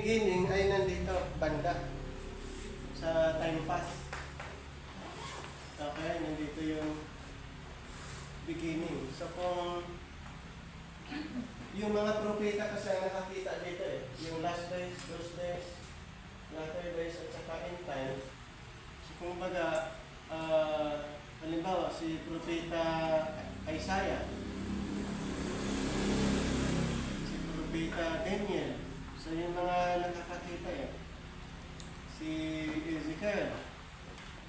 beginning ay nandito, banda, sa time pass. Okay, nandito yung beginning. So kung yung mga propeta kasi ang nakakita dito yung last days, those days, latter days, at saka end times. So kumbaga, halimbawa si propeta Isaiah, si propeta Daniel, so yung mga nakakakita si Ezekiel,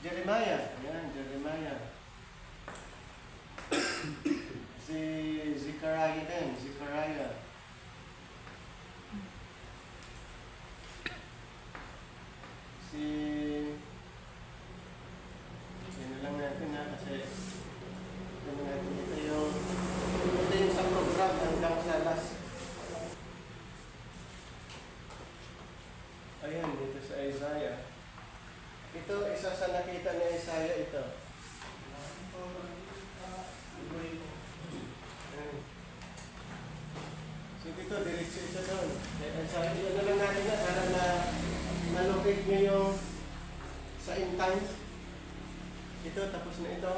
Jeremiah, yan, Jeremiah. Si Zechariah din, Zechariah. Si... Yan lang natin kasi yan natin ito yung sa program hanggang sa last. Ayan, dito sa Isaiah. Ito, isa sa nakita ni Isaiah ito. So dito, diretso ito doon. Sabi nyo na lang natin na para na malocate nyo yung sa end times. Ito, tapos na ito.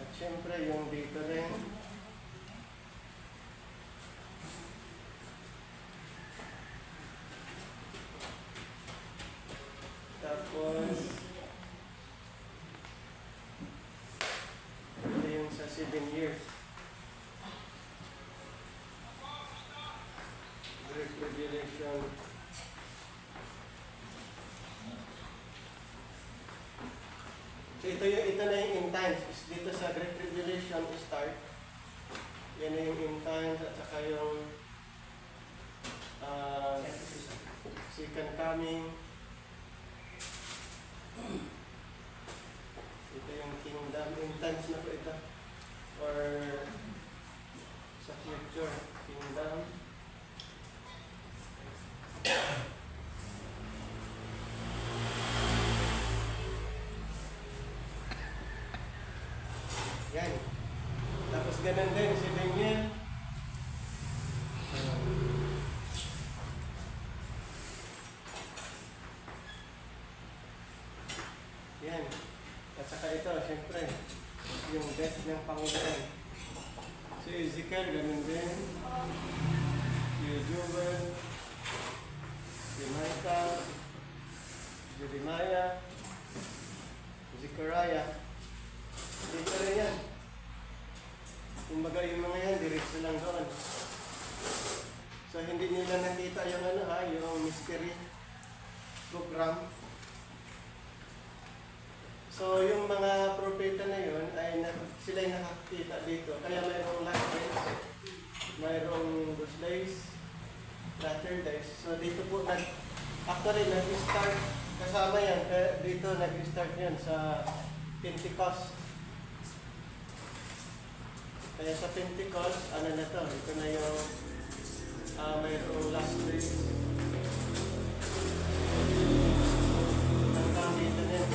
At syempre, yung dito rin. Tapos, ito yung sa 7 years. Great Tribulation. So ito na yung end times. Dito sa Great Tribulation start. Yan na yung end times at saka yung second coming. Ito yung kingdom. End times na po ito. Or sa future, kingdom. Yan. Tapos ganun din si Daniel. Yan. At saka ito, siyempre, yung death ng Panginoon. Si Ezekiel, ganun din. Si Joel, si Micah, Jeremiah, Zechariah. Dito rin yan. Kumbaga yung mga yan, diretso lang doon. So hindi nila nakita yung yung mystery program. So yung mga propeta na yun, sila yung nakakita dito. Kaya mayroong last days, mayroong those days, latter days. So dito po, actually nag-start, kasama yan, kaya dito nag-start yan sa Pentecost. Kaya sa Pentecost, ano na to? Ito na yung mayroong last days. Hanggang dito na yan.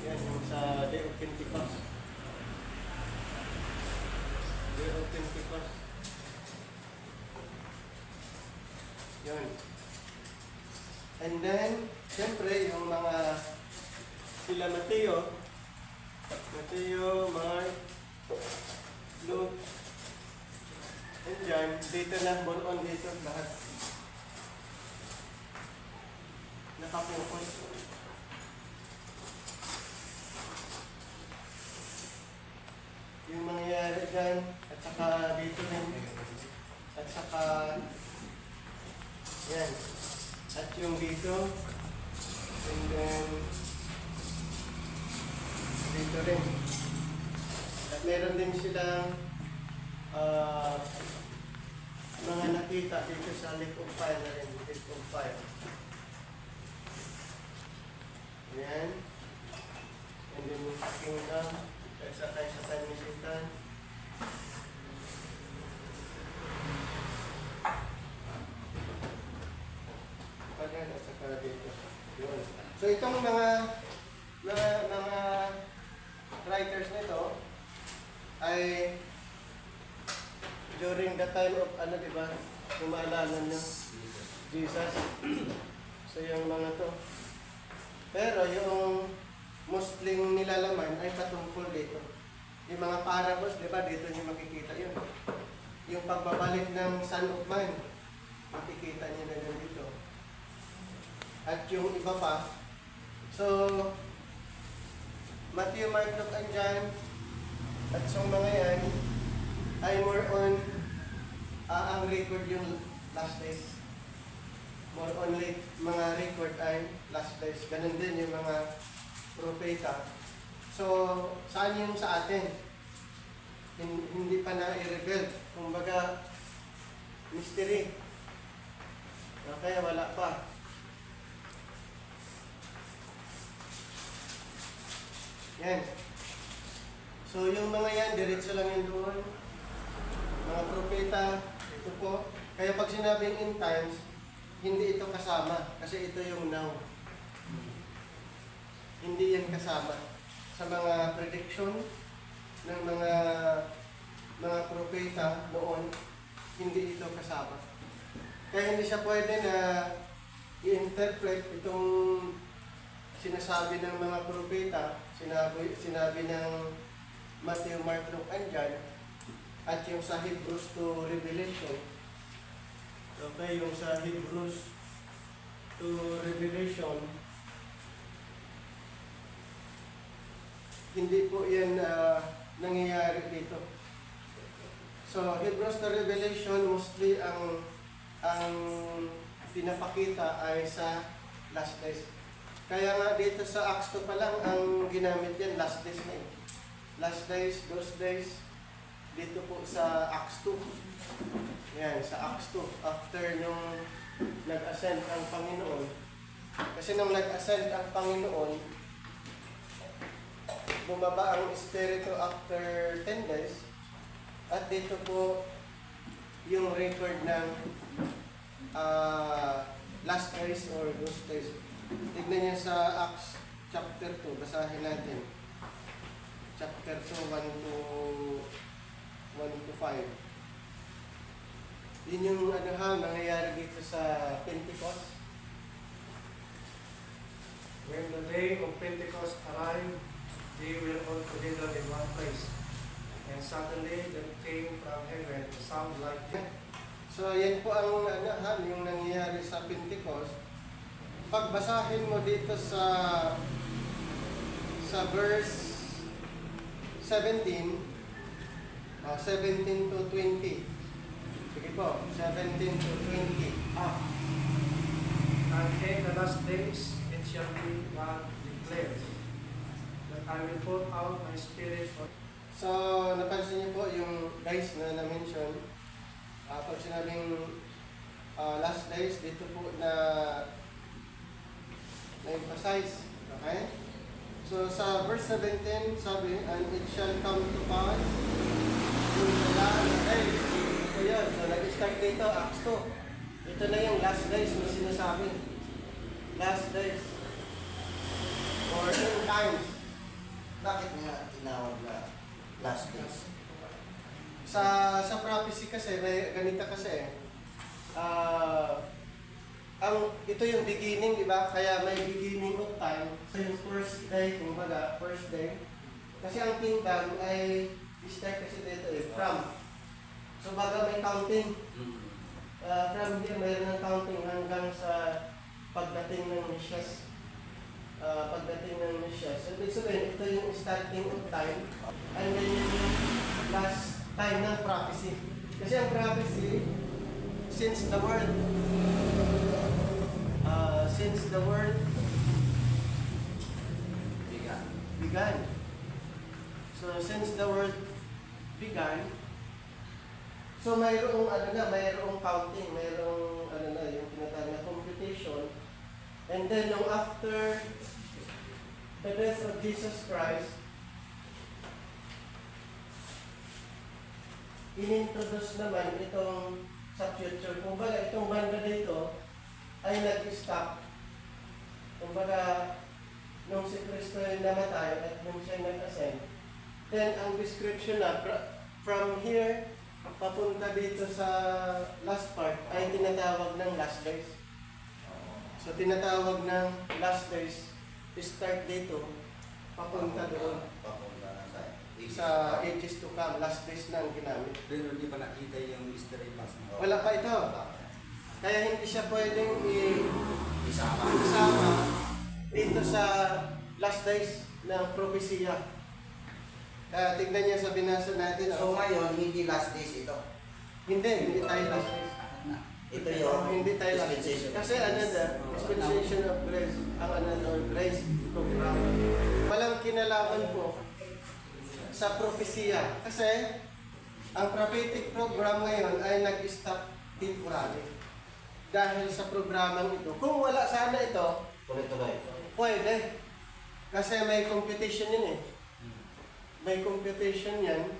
Yan, yung sa Day of Pentecost. Day of Pentecost. Yun. And then, siyempre, yung mga sila Mateo, Mark, Luke, and John, dito na, buon dito, lahat. Nakapokus. Yung mangyayari dyan, at saka dito din, at saka, yan, at yung dito, and then, dito rin. At meron din silang mga nakita dito sa Lake of Fire na rin, Lake of Fire. Ayan. And then yung kingdom, sa time ni Satan. Ayan, at saka dito. Yun. So itong mga writers nito ay during the time of diba? Kung maalala nyo, Jesus. So yung mga to. Pero yung mostly nilalaman ay patungkol dito. Yung mga parables, di ba, dito nyo makikita yun. Yung pagbabalik ng Son of Man, makikita nyo na dito. At yung iba pa. So, Matthew, Mark, Luke, and John, at yung mga yan, ay more on, ang record yung last days. More on mga record ay last days. Ganun din yung mga propeta. So, saan yung sa atin? Hindi pa na-i-reveal. Kumbaga, mystery. Kaya wala pa. Yan. So, yung mga yan, diretso lang yun doon. Mga propeta, ito po. Kaya pag sinabing in times, hindi ito kasama. Kasi ito yung now. Hindi yan kasama sa mga prediction ng mga propeta noon. Hindi ito kasama. Kaya hindi siya pwede na i-interpret itong sinasabi ng mga propeta, sinabi ng Matthew, Mark, Luke, and John, at yung sa Hebrews to Revelation. Okay, yung sa Hebrews to Revelation, hindi po yan nangyayari dito. So, Hebrews to Revelation, mostly ang pinapakita ay sa last days. Kaya nga dito sa Acts 2 pa lang, ang ginamit yan, last days na eh. Last days, those days, dito po sa Acts 2. Yan, sa Acts 2. After nung nag-ascend ang Panginoon. Kasi nung nag-ascend ang Panginoon, bumaba ang Espiritu after 10 days. At dito po yung record ng last days or those days. Tignan niyo sa Acts chapter 2. Basahin natin. Chapter 2, 1 to 5. Yun yung nangyayari dito sa Pentecost. When the day of Pentecost arrived, they were all together in one place. And suddenly there came from heaven a sound like it. So yan po ang yung nangyayari sa Pentecost. Pagbasahin mo dito sa verse 17, 17 to 20. Sige po, 17 to 20. And in the last days it shall be, God declares, that I will pour out my spirit on. So, napansin niyo po yung guys na na-mention. Pag sinabing last days, dito po na-emphasize. Okay? So, sa verse 17, sabi, and it shall come to pass in the last days. Ito yun. So, nag-start dito, Acts 2. Ito na yung last days na sinasabi. Last days. Or in times. Bakit nga tinawag na last days? Sa prophecy kasi, may ganito kasi ito yung beginning, di ba? Kaya may beginning of time. So yung first day, kumbaga, first day. Kasi ang kingdom ay start kasi dito from. So baga may counting. From here, mayroon ng counting hanggang sa pagdating ng Mesias. Pagdating ng Mesias. So ibig sabihin, ito yung starting of time. And then yung last time ng prophecy. Kasi ang prophecy, since the world began. So since the world began, so mayroong mayroong counting, mayroong yung tinatawag na computation. And then nung after the death of Jesus Christ, inintroduce naman itong sa future. Kumbaga, itong banda dito ay nag-stop. Kumbaga, nung si Kristo ay namatay at nung siya nag-ascend, then ang description na from here papunta dito sa last part ay tinatawag ng last days. So tinatawag ng last days, start dito, papunta doon Papunta na sa ages to come, last days na ang ginamit. Pero hindi pa nakita yung mystery box mo. Wala pa ito. Kaya hindi siya pwedeng Isama. isama dito sa last days ng propesya. Kaya tignan niya sa binasa natin. So ngayon, hindi last days ito. Hindi tayo last days. Ito yung Hindi tayo last days. dispensation. Kasi dispensation of grace, ang grace program. Walang kinalaman po sa propesya. Kasi ang prophetic program ngayon ay nag-stop temporary. Dahil sa programang ito. Kung wala sana ito, Tuloy-tuloy. pwede. Kasi may competition yun eh. May competition yan.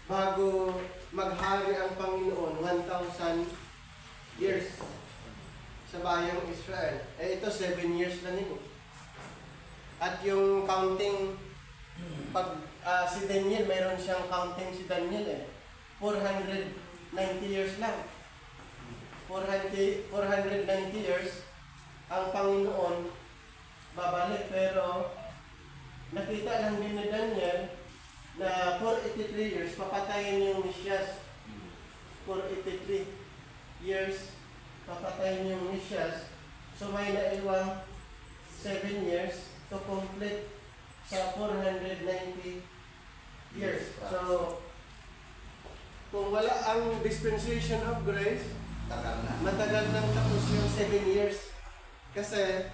Bago maghari ang Panginoon, 1,000 years sa bayang Israel. Eh ito, 7 years lang yun eh. At yung counting, pag si Daniel, mayroon siyang counting si Daniel eh. 490 years lang. 490 years ang Panginoon babalik, pero nakita lang din ni Daniel na 483 years papatayin yung Mesias. 483 years papatayin yung Mesias. So may naiwang 7 years to complete sa 490 years. So kung wala ang dispensation of grace, Tagal na. matagal nang tapos yung 7 years. Kasi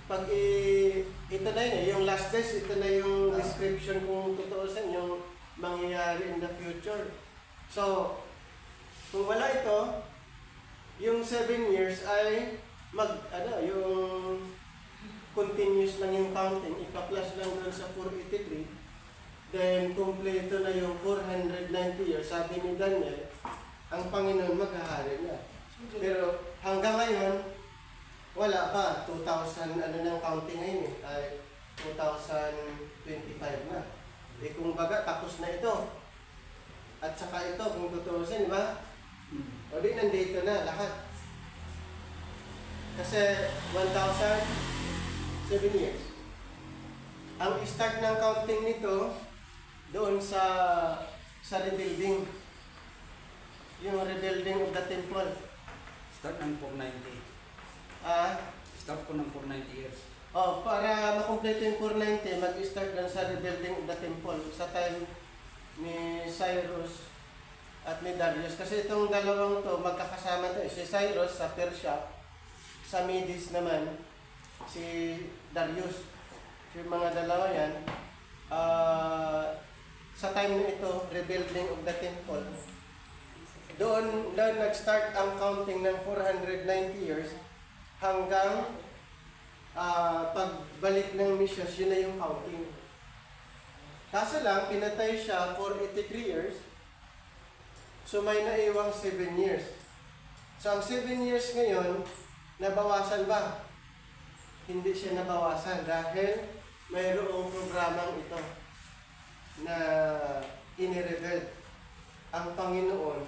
pag ito na yun, yung last days, ito na yung description kung tutuusin yung mangyayari in the future. So, kung wala ito, yung 7 years ay yung continuous lang yung counting, ipa-plus lang doon sa 483, then kumpleto na yung 490 years. Sabi ni Daniel, ang Panginoon maghahari na. Pero hanggang ngayon, wala pa. 2000, nang counting ngayon eh, ay 2025 na. Eh kung baga, tapos na ito. At saka ito, kung tutuusin, di ba? O di, nandito na lahat. Kasi 1,007 years. Ang start ng counting nito, doon sa rebuilding. Yung rebuilding of the temple. Start ng 490. Start po ng 490 years. Para makumpleto yung 490, mag-start lang sa rebuilding of the temple sa time ni Cyrus at ni Darius. Kasi itong dalawang to, magkakasama to. Si Cyrus sa Persia, sa Medes naman, si Darius. Yung mga dalawa yan, sa time na ito, rebuilding of the temple. Doon nag-start ang counting ng 490 years hanggang pagbalik ng Mesias, yun na yung counting. Kaso lang, pinatay siya for 83 years. So may naiwang 7 years. So ang 7 years ngayon, nabawasan ba? Hindi siya nabawasan dahil mayroong programang ito na inireveal ang Panginoon.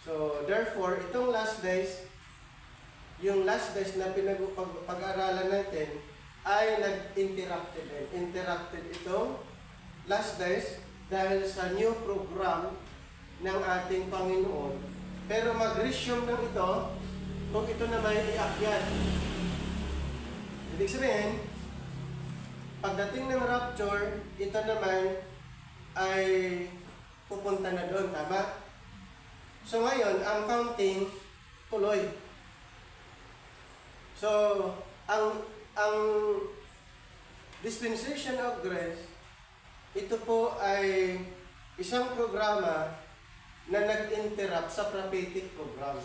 So therefore, itong last days, yung last days na pag-aralan natin ay nag-interrupted. Interrupted itong last days dahil sa new program ng ating Panginoon. Pero mag-resume ng ito kung ito na may iakyat. Ibig sabihin, pagdating ng rapture, ito naman ay pupunta na doon, tama? So ngayon, ang counting tuloy. So, ang dispensation of grace, ito po ay isang programa na nag-interrupt sa prophetic program.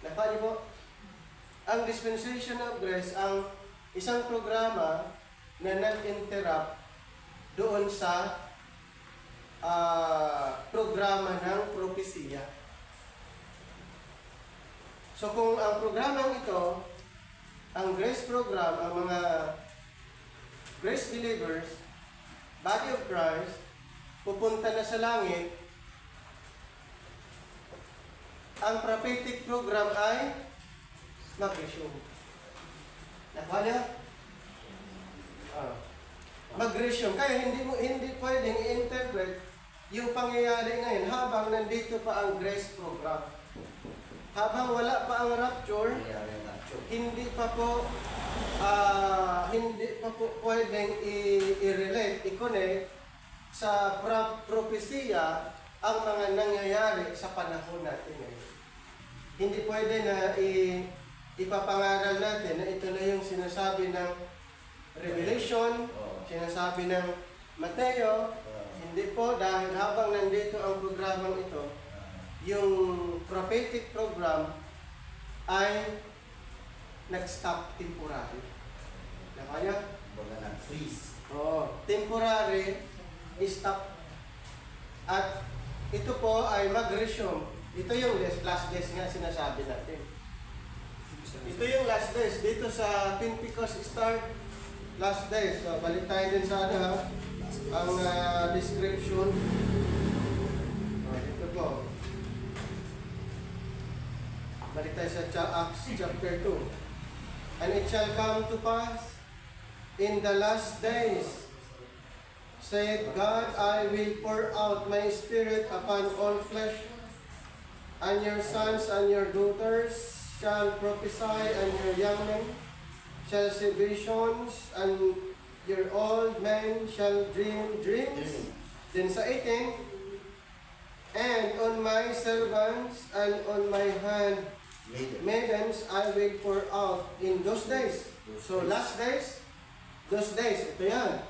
Nakali po? Ang dispensation of grace, ang isang programa na nag-interrupt doon sa programa ng propesya. So kung ang programang ito, ang grace program, ang mga grace believers, body of Christ, pupunta na sa langit, ang prophetic program ay mag-resume. Nakuha niya? Mag-resume. Kaya hindi pwedeng i-interpret yung pangyayari ngayon habang nandito pa ang grace program. Habang wala pa ang rapture, hindi pa po pwedeng i-relate, i-connect sa propesya ang mga nangyayari sa panahon natin ngayon. Hindi pwede na ipapangaral natin na ito na yung sinasabi ng Revelation, sinasabi ng Mateo. Hindi po, dahil habang nandito ang programang ito, yung prophetic program ay nag-stop temporary. Nakaya? Baga nag-freeze. Oo. Temporary, stop. At ito po ay mag-resume. Ito yung last days nga sinasabi natin. Ito yung last days. Dito sa Pentecost start, last days. So, balik tayo din sa ano ha, ang description. Ito po. Balik tayo sa Acts chapter 2. And it shall come to pass in the last days, said God, I will pour out my spirit upon all flesh, and your sons and your daughters shall prophesy, and your young men shall see visions, and your old men shall dream dreams. Then sa 18, and on my servants and on my maidens I will pour out in those days. So last days, those days, ito yan.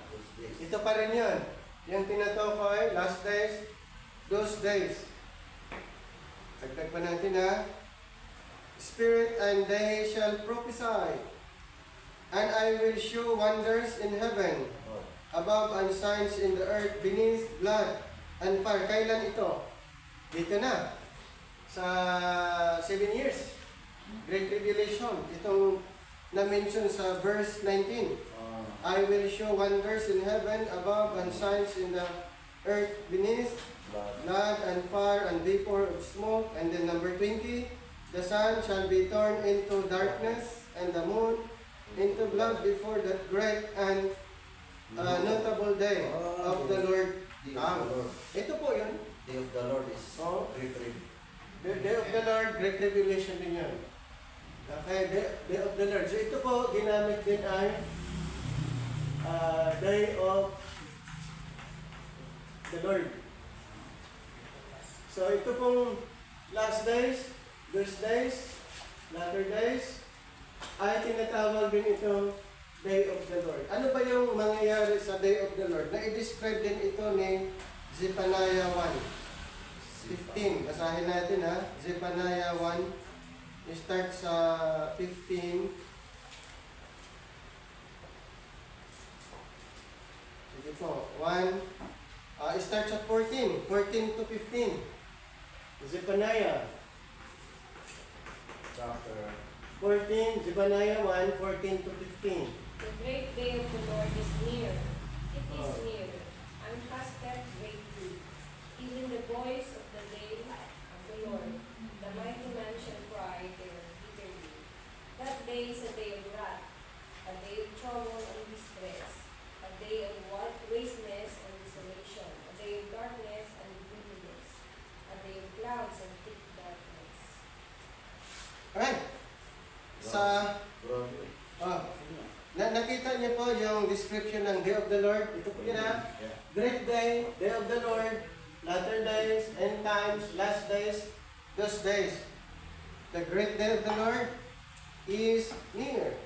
Ito pa rin yan. Yung tinatokoy, last days, those days. Tagtag pa natin ha. Spirit and they shall prophesy. And I will show wonders in heaven, above and signs in the earth beneath, blood and fire. Kailan ito? Dito na. Sa 7 years. Great Revelation. Itong na-mention sa verse 19. I will show wonders in heaven above and signs in the earth beneath, blood and fire and vapor of smoke. And then number 20, the sun shall be turned into darkness and the moon into blood before that great and notable day of the Lord come. Ito po yun. Day of the Lord is great. The Day of the Lord, Great Revelation din yun. Okay, Day of the Lord. So ito po, ginamit din ay Day of the Lord. So ito pong last days, those days, latter days, ay tinatawag din ito Day of the Lord. Ano ba yung mangyayari sa Day of the Lord? Na-i-describe din ito ni Zephaniah 1:15. Basahin natin ha. Zephaniah 1. Start sa 15. Sige po. 1. Start sa 14. 14 to 15. Zephaniah. Chapter 14. Zephaniah 1. 14 to 15. The great day of the Lord is near. It is near, and hasted greatly. Even the voice of the day of the Lord, the mighty man shall cry there bitterly. That day is a day of wrath, a day of trouble and distress, a day of wasteness and desolation, a day of darkness and gloominess, a day of clouds and thick darkness. Alright. Sa Broadway. nakita niyo po yung description ng Day of the Lord. Ito po yun ha. Great day, Day of the Lord, latter days, end times, last days, those days. The great day of the Lord is near.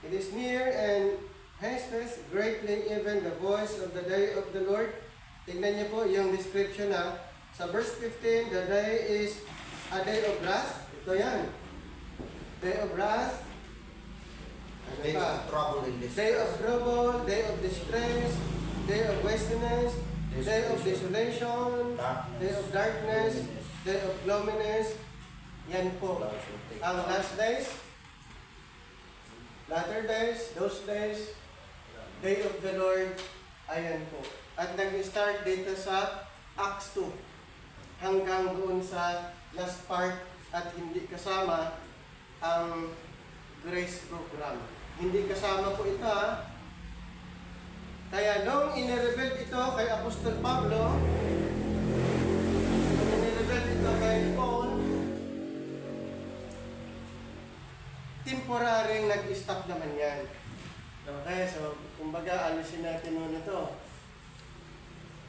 It is near and hasteth greatly even the voice of the day of the Lord. Tignan niyo po yung description na sa verse 15, the day is a day of wrath. Ito yan. Day of wrath. Ano Day pa? of trouble in this Day of trouble, day of distress, day of wasteness, day of desolation, day of darkness, day of gloominess. Yan po. Ang last days, latter days, those days, day of the Lord, ayan po. at nag-start dito sa Acts 2 hanggang doon sa last part at hindi kasama ang grace program. Hindi kasama po ito ha. Kaya nung inireveal ito kay Apostol Pablo, nung inireveal ito kay Paul, temporaryong nag-stop naman yan. Okay, so kumbaga alisin natin muna ito.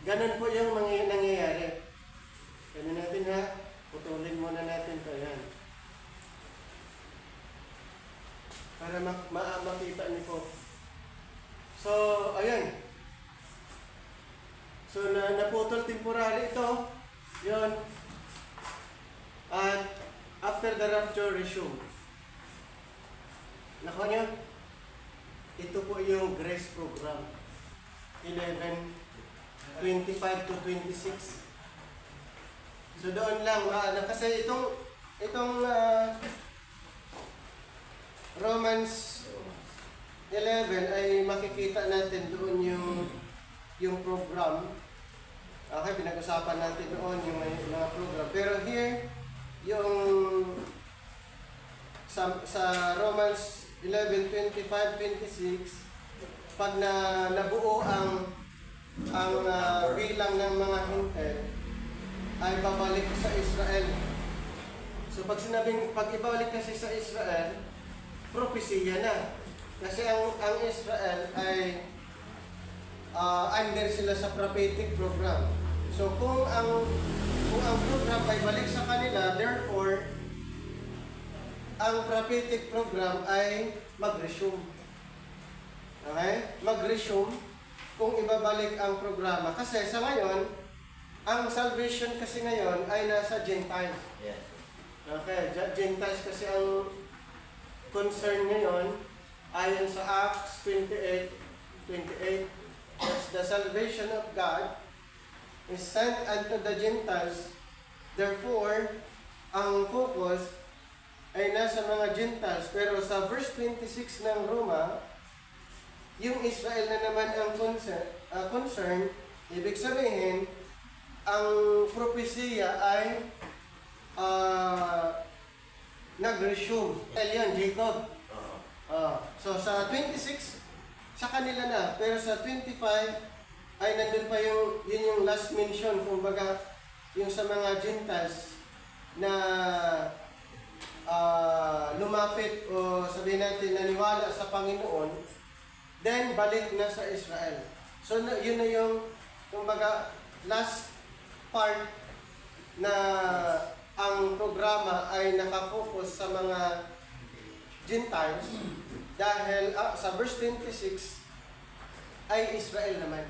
Ganun po yung mga nangyayari. Ganun natin ha, putulin muna natin ito yan. Para makita niyo po. So, ayan. So, naputol temporary ito. Yun. At after the rapture, resume. Nakuha niyo? Ito po yung grace program. 11:25 to 26. So, doon lang. Kasi itong Romans 11 ay makikita natin doon yung program. Okay, pinag-usapan natin doon yung mga program. Pero here, yung sa Romans 11:25-26, pag nabuo ang bilang ng mga hintel, ay babalik sa Israel. So pag ibalik kasi sa Israel, propesya na. Kasi ang Israel ay under sila sa prophetic program. So kung ang program ay balik sa kanila, therefore ang prophetic program ay mag-resume. Okay? Mag-resume kung ibabalik ang programa. Kasi sa ngayon, ang salvation kasi ngayon ay nasa Gentiles. Yes. Okay, Gentiles kasi ang concern ngayon ayon sa Acts 28:28. That's the salvation of God is sent unto the Gentiles. Therefore, ang focus ay nasa mga Gentiles. Pero sa verse 26 ng Roma, yung Israel na naman ang concern, ibig sabihin, ang propesya ay nag-resume. Elian, Jacob. So sa 26, sa kanila na. Pero sa 25, ay nandun pa yun yung last mention. Kumbaga, yung sa mga Gentiles na lumapit o sabihin natin naniwala sa Panginoon, then balik na sa Israel. So yun na yung kumbaga last part na ang programa ay nakafocus sa mga Gentiles dahil sa verse 26 ay Israel naman.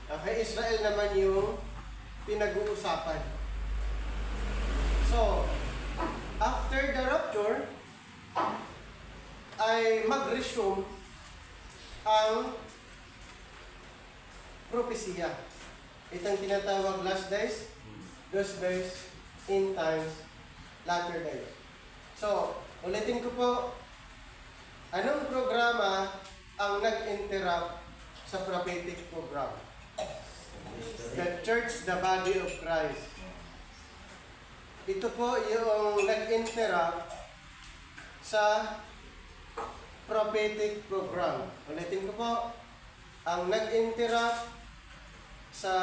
Okay, Israel naman yung pinag-uusapan. So, after the rapture, ay mag-resume ang propesya. Itong tinatawag last days, those days, end times, latter days. So, ulitin ko po, anong programa ang nag-interrupt sa prophetic program? The church, the body of Christ. Ito po yung nag-interrupt sa prophetic program. Ulitin ko po, ang nag-interrupt sa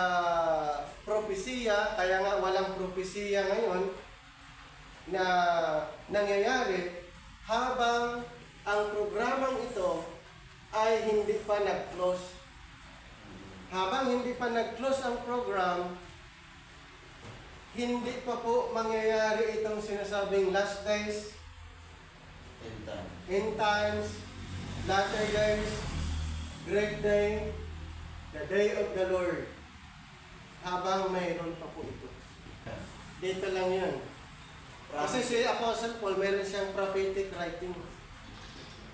propesya, kaya nga walang propesya ngayon na nangyayari habang ang programang ito ay hindi pa nag-close. Habang hindi pa nag-close ang program, hindi pa po mangyayari itong sinasabing last days, end times, latter days, great day, the day of the Lord. Habang mayroon pa po ito. Dito lang yun. Kasi si Apostle Paul, meron siyang prophetic writing.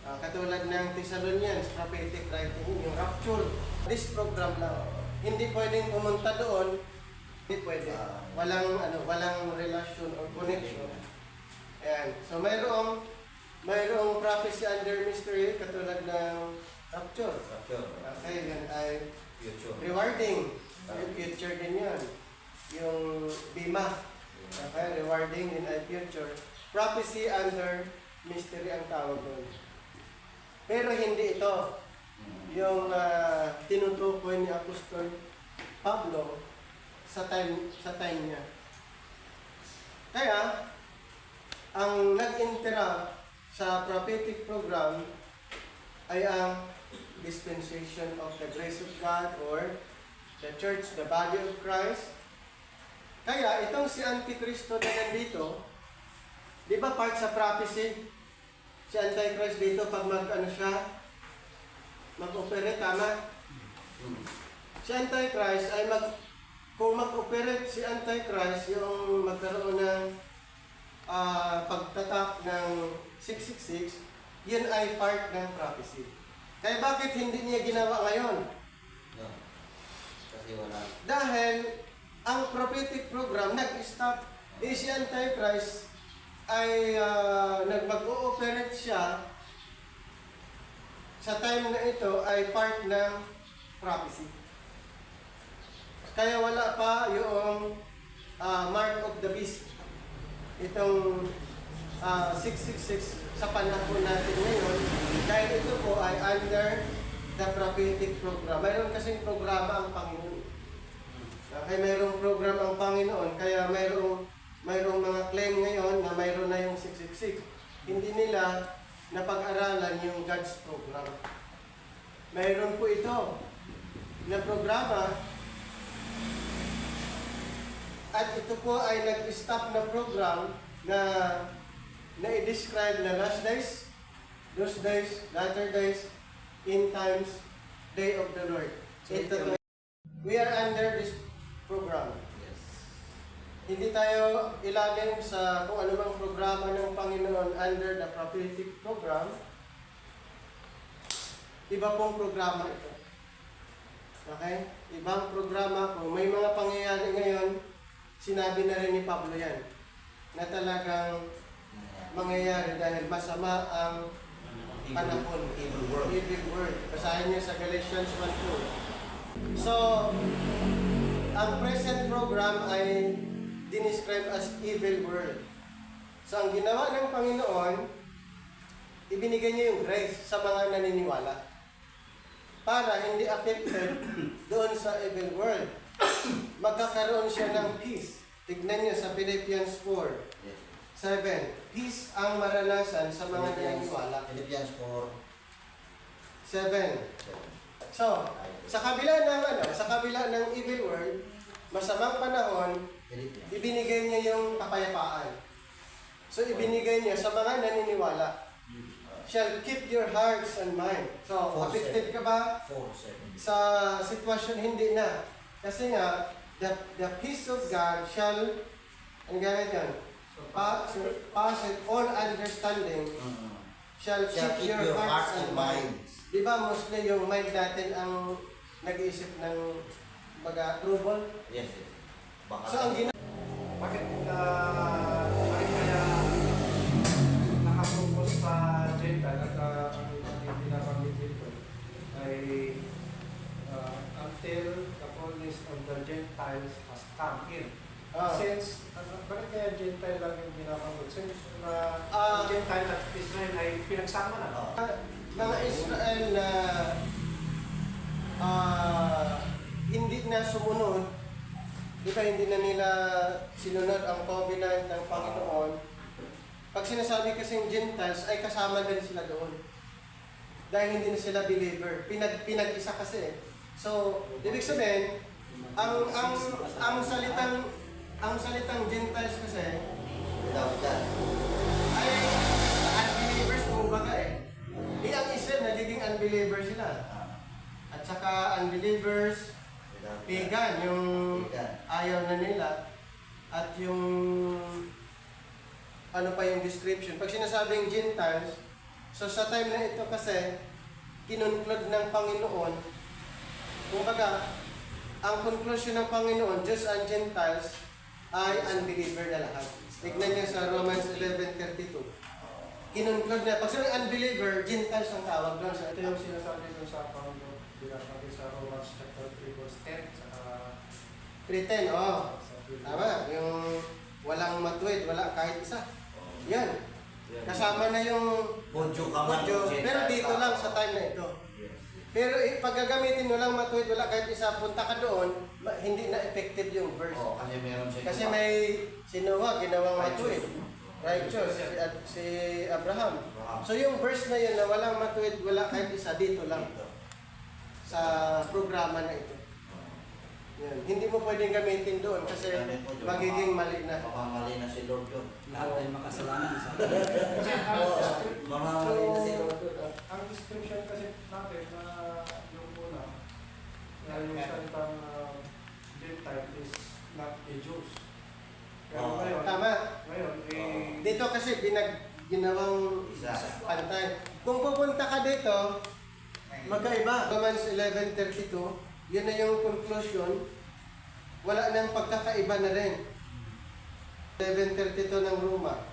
Katulad ng Thessalonians, prophetic writing, yung rapture. This program lang. Hindi pwedeng pumunta doon. Hindi pwede. Walang relasyon or connection. Ayan. So mayroong prophecy under mystery katulad ng rapture. Okay, yan ay Future. Rewarding. Yung future din yun. Yung bima. Okay, rewarding din ay future. Prophecy under mystery ang tawag doon. Pero hindi ito. Yung tinutukoy ni Apostol Pablo sa time niya. Kaya, ang nag-interrupt sa prophetic program ay ang dispensation of the grace of God or the church, the body of Christ. Kaya itong si Antikristo na nandito, di ba part sa prophecy? Si Antichrist dito pag mag-operate, tama? Si Antichrist ay kung mag-operate si Antichrist, yung magkaroon ng pagtatak ng 666, yun ay part ng prophecy. Kaya bakit hindi niya ginawa ngayon? No. Kasi wala. Dahil ang prophetic program nag-stop. Si Antichrist ay mag-ooperate siya sa time na ito ay part ng prophecy. Kaya wala pa yung mark of the beast. Itong 666 sa panahon natin ngayon, dahil ito po ay under the prophetic program. Mayroon kasing programa ang Panginoon. Okay, mayroong program ang Panginoon, kaya mayroong mga claim ngayon na mayroon na yung 666. Hindi nila napag-aralan yung God's program. Mayroon po ito na programa at ito po ay nag-stop na program na i-describe na last days, those days, latter days, end times, day of the Lord. We are under this program. Yes. Hindi tayo ilalim sa kung ano mang programa ng Panginoon under the prophetic program. Iba pong programa ito. Okay? Ibang programa. Kung may mga pangyayari ngayon, sinabi na rin ni Pablo yan, na talagang mangyayari dahil masama ang panahon. Evil world. Evil world. Basahin niyo sa Galatians 1:2. So, ang present program ay dinescribe as evil world. So, ang ginawa ng Panginoon, ibinigay niya yung grace sa mga naniniwala para hindi affected doon sa evil world. Magkakaroon siya ng peace. Tignan niyo sa Philippians 4:7. Yes. Peace ang maranasan sa mga naniniwala. Philippians 4. 7. So, sa kabila ng evil world, masamang panahon, Philippians. ibinigay niya yung kapayapaan. So, ibinigay niya sa mga naniniwala. Shall keep your hearts and mind. So, affected ka ba 4:7. sa sitwasyon? Hindi na. Kasi nga, the peace of God shall, ang gamit yan? Pass all understanding shall keep your hearts and minds. Di ba mostly yung mind natin ang nag-iisip ng trouble? Yes, yes. Baka So, ang Bakit kaya nakapokus sa Gentile at ang binabanggit dito ay until the fullness of the Gentiles has come in. Since, bakit kaya Gentile lang yung binabanggit? Since Gentile at Israel ay pinagsama na. mga Israel na hindi na sumunod, di ba hindi na nila sinunod ang covenant ng Panginoon. Pag sinasabi kasing Gentiles ay kasama din sila doon. Dahil hindi na sila believer. Pinag-isa kasi. So, ibig sabihin, ang salitang Gentiles kasi without that. ay unbelievers kumbaga eh. Ang Israel nagiging unbeliever sila. At saka unbelievers, Without pagan, yung Pagan. ayaw na nila. At yung ano pa yung description. Pag sinasabing Gentiles, so sa time na ito kasi, kinunclude ng Panginoon, kumbaga, ang conclusion ng Panginoon, Jews and Gentiles, ay unbeliever na lahat. Tignan niyo sa Romans 11:32. Kinunclude na. Pag sinabi unbeliever, Gentiles ang tawag doon. Ito yung sinasabi ko sa Panginoon. binabanggit sa Romans chapter 3 verse 10, saka 3:10, oh. sa Biblia. Tama, yung walang matuwid, wala kahit isa. Yan. Yan. Kasama na yung Bodyo ka man. Bodyo, Gentile pero dito ka. lang sa time na ito. Yes. Pero pag gagamitin mo lang matuwid, wala kahit isa, punta ka doon, hindi na effective yung verse. Oo, kasi meron siya. Kasi may sinuha, ginawang matuwid. Righteous, si Abraham. So yung verse na yun na walang matuwid, wala kahit isa, dito lang sa programa na ito. Yan. Hindi mo pwedeng gamitin doon kasi magiging mali na. Mamamali na si Lord yun. Lahat ay makasalanan sa Kasi Oo, mamamali na si Lord yun. ang description kasi natin na yung una, na yung salitang Gentile is not a Jews. Pero Oo. ngayon, Dito kasi ginawang Isa. pantay. Kung pupunta ka dito, magkaiba. Romans 11:32, yun na yung conclusion. Wala nang pagkakaiba na rin. 11:32 ng Roma.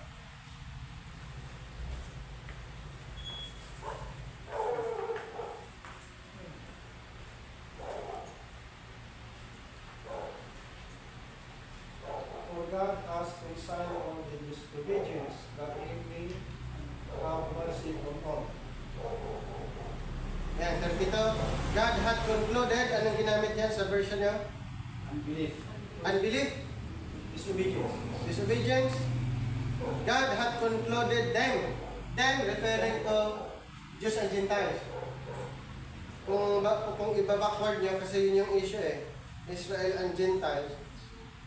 For God has consigned on the disobedience that He may have mercy on all. Yan, 32. God had concluded, anong ginamit yan sa version niya? unbelief. Unbelief, Disobedience. disobedience. God had concluded them. Them referring to Jews and Gentiles. Kung iba-backward niyo, kasi yun yung issue eh. Israel and Gentiles.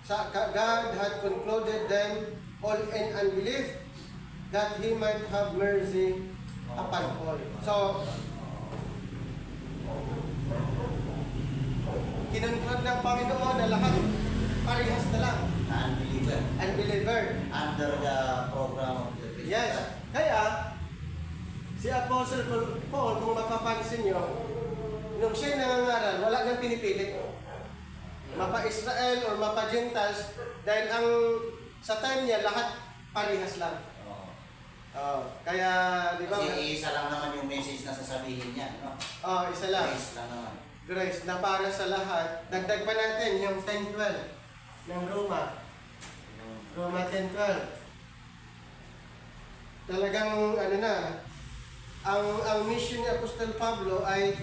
God had concluded them all in unbelief that He might have mercy upon all. So, kinunclude ng Panginoon na lahat parehas na lang. Non-believer. Unbeliever. Under the program of the Christian. Yes. Kaya, si Apostle Paul, kung mapapansin nyo, nung siya'y nangangaral, wala nang pinipili. Mapa-Israel or mapa-Gentiles, dahil ang sa time niya, lahat parehas lang. Oo. Kaya, di ba? Kasi isa lang naman yung message na sasabihin niya. No? Isa lang. Grace lang naman. Grace na para sa lahat. Dagdag pa natin yung 10:12 ng Roma. Roma 10:12. Talagang ano na, ang mission ni Apostol Pablo ay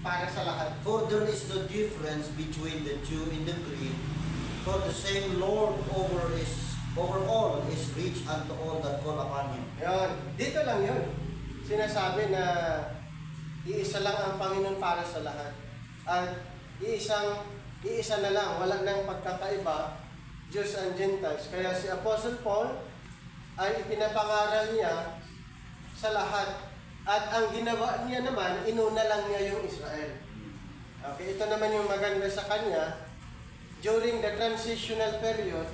para sa lahat. For there is no difference between the Jew and the Greek, for the same Lord over all is rich unto all that call upon Him. Yun. Dito lang yun. Sinasabi na iisa lang ang Panginoon para sa lahat. At iisa na lang, wala nang pagkakaiba, Jews and Gentiles. Kaya si Apostle Paul ay ipinapangaral niya sa lahat. At ang ginawa niya naman, inuna lang niya yung Israel. Okay, ito naman yung maganda sa kanya. During the transitional period,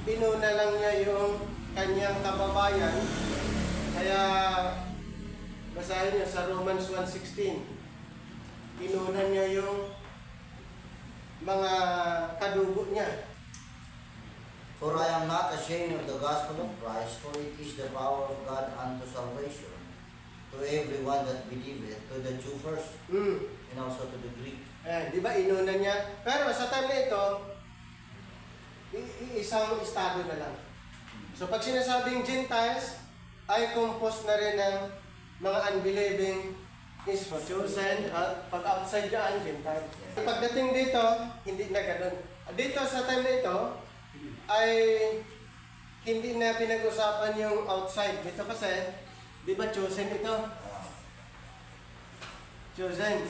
inuna lang niya yung kanyang kababayan. Kaya, basahin niyo sa Romans 1:16. Inuna niya yung mga kadugo niya. For I am not ashamed of the gospel of Christ, for it is the power of God unto salvation, to everyone that believeth, to the Jew first, and also to the Greek. Ayan, di ba inuna niya? Pero sa time na ito, isang estado na lang. So pag sinasabing Gentiles, ay composed na rin ng mga unbelieving Israel. Chosen, pag outside dyan, Gentile. Pagdating dito, hindi na ganun. Dito sa time na ito, ay hindi na pinag-usapan yung outside. Dito kasi, di ba chosen ito? Chosen.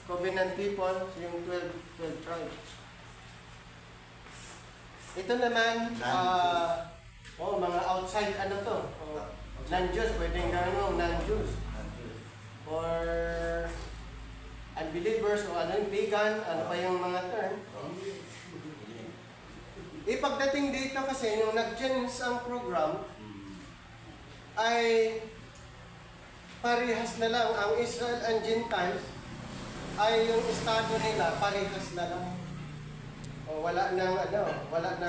Covenant people, yung 12 tribes. Ito naman, mga outside ano to? Non-Jews, pwedeng gano'n, non-Jews. Or unbelievers, o ano yung pagan, ano pa yung mga term. Pagdating dito kasi, nung nag-change ang program, ay parehas na lang. Ang Israel and Gentiles ay yung estado nila, parehas na lang. O wala nang walang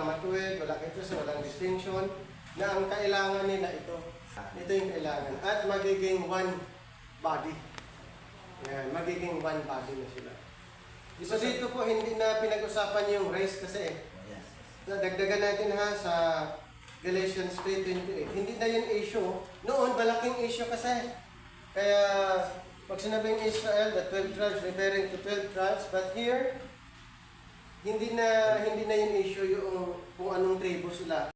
matuwid, walang interest, walang distinction, na ang kailangan nila ito. Ito yung kailangan. At magiging one body. Yan, magiging one body na sila. So Isa sa- dito po hindi na pinag-usapan yung race kasi Yes. dagdagan natin ha sa Galatians 3:28. Hindi na yung issue. Noon, malaking issue kasi. Kaya, pag sinabing Israel, the 12 tribes, referring to 12 tribes. But here, hindi na yung issue yung kung anong tribo sila.